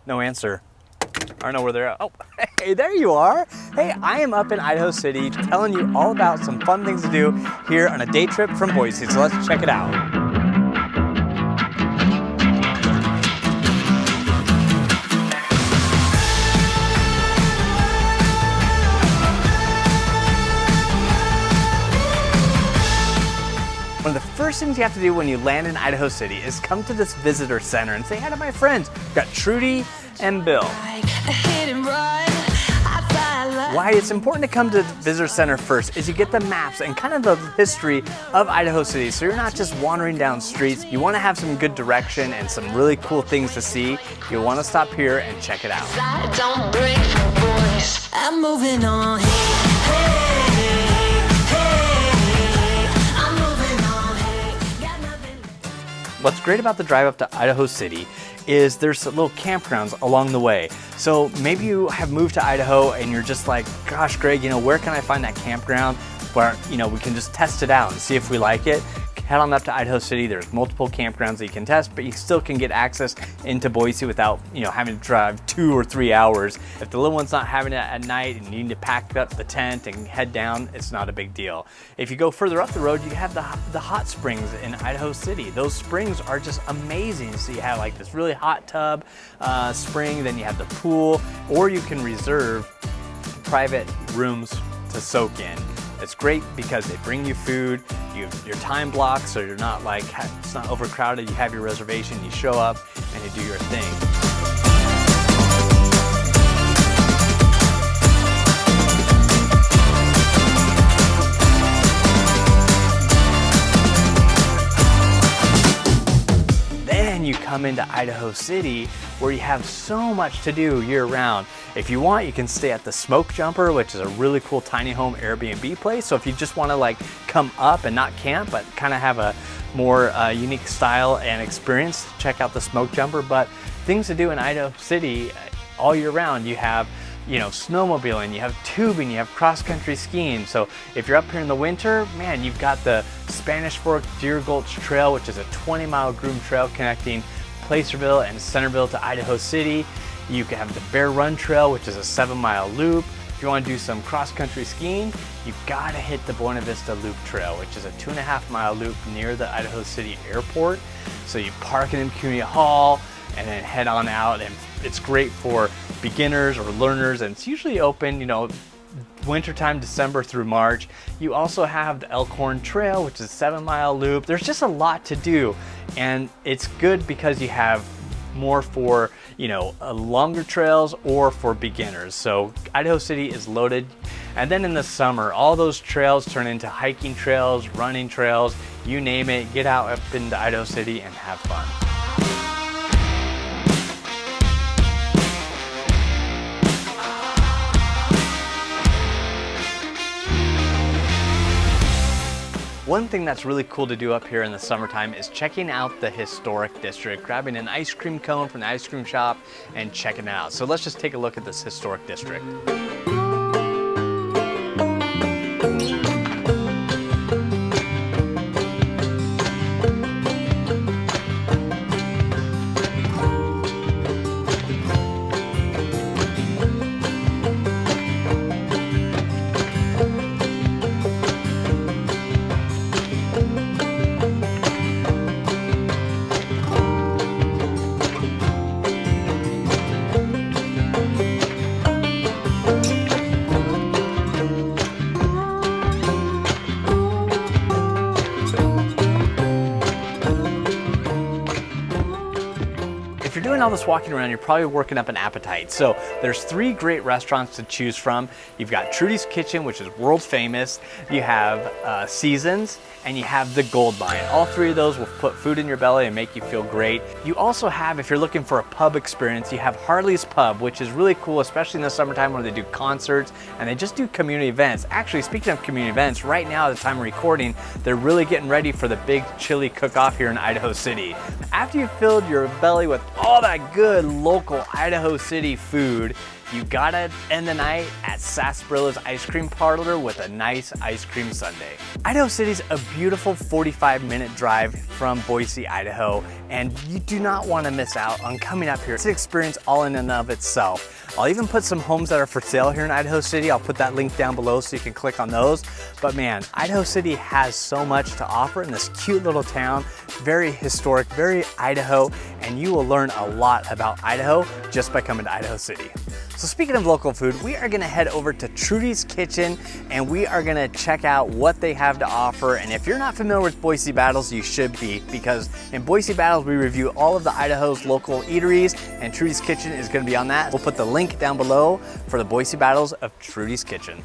No answer. I don't know where they're at. Oh, hey, there you are. Hey, I am up in Idaho City telling you all about some fun things to do here on a day trip from Boise. So let's check it out. One of the first things you have to do when you land in Idaho City is come to this visitor center and say hi to my friends. We've got Trudy and Bill. Why it's important to come to the visitor center first is you get the maps and kind of the history of Idaho City. So you're not just wandering down streets. You want to have some good direction and some really cool things to see. You'll want to stop here and check it out. I'm moving on. What's great about the drive up to Idaho City is there's little campgrounds along the way. So maybe you have moved to Idaho and you're just like, gosh, Greg, where can I find that campground where, we can just test it out and see if we like it? Head on up to Idaho City. There's multiple campgrounds that you can test, but you still can get access into Boise without, having to drive 2 or 3 hours. If the little one's not having it at night and you need to pack up the tent and head down, it's not a big deal. If you go further up the road, you have the hot springs in Idaho City. Those springs are just amazing. So you have like this really hot tub spring, then you have the pool, or you can reserve private rooms to soak in. It's great because they bring you food, your time blocked, so you're not like, it's not overcrowded. You have your reservation, you show up and you do your thing. You come into Idaho City where you have so much to do year round. If you want, you can stay at the Smoke Jumper, which is a really cool tiny home Airbnb place. So if you just want to like come up and not camp, but kind of have a more unique style and experience, check out the Smoke Jumper. But things to do in Idaho City all year round, you have snowmobiling, you have tubing, you have cross-country skiing. So if you're up here in the winter, man, you've got the Spanish Fork Deer Gulch Trail, which is a 20-mile groomed trail connecting Placerville and Centerville to Idaho City. You can have the Bear Run Trail, which is a 7-mile loop. If you want to do some cross-country skiing, you've got to hit the Buena Vista Loop Trail, which is a 2.5-mile loop near the Idaho City airport. So you park in Community Hall and then head on out, and it's great for beginners or learners, and it's usually open, wintertime, December through March. You also have the Elkhorn Trail, which is a 7-mile loop. There's just a lot to do, and it's good because you have more for, longer trails or for beginners. So Idaho City is loaded. And then in the summer, all those trails turn into hiking trails, running trails, you name it. Get out up into Idaho City and have fun. One thing that's really cool to do up here in the summertime is checking out the historic district, grabbing an ice cream cone from the ice cream shop and checking it out. So let's just take a look at this historic district. If you're doing all this walking around, you're probably working up an appetite. So there's 3 great restaurants to choose from. You've got Trudy's Kitchen, which is world famous. You have Seasons, and you have the Gold Mine. All 3 of those will put food in your belly and make you feel great. You also have, if you're looking for a pub experience, you have Harley's Pub, which is really cool, especially in the summertime where they do concerts and they just do community events. Actually, speaking of community events, right now at the time of recording, they're really getting ready for the big chili cook-off here in Idaho City. After you've filled your belly with all that good local Idaho City food, you gotta end the night at Sarsarilla's Ice Cream Parlor with a nice ice cream sundae. Idaho City's a beautiful 45-minute drive from Boise, Idaho, and you do not want to miss out on coming up here. It's an experience all in and of itself. I'll even put some homes that are for sale here in Idaho City. I'll put that link down below so you can click on those. But man, Idaho City has so much to offer in this cute little town. Very historic, very Idaho, and you will learn a lot about Idaho just by coming to Idaho City. So speaking of local food, we are gonna head over to Trudy's Kitchen and we are gonna check out what they have to offer. And if you're not familiar with Boise Battles, you should be, because in Boise Battles, we review all of the Idaho's local eateries, and Trudy's Kitchen is gonna be on that. We'll put the link down below for the Boise Battles of Trudy's Kitchen.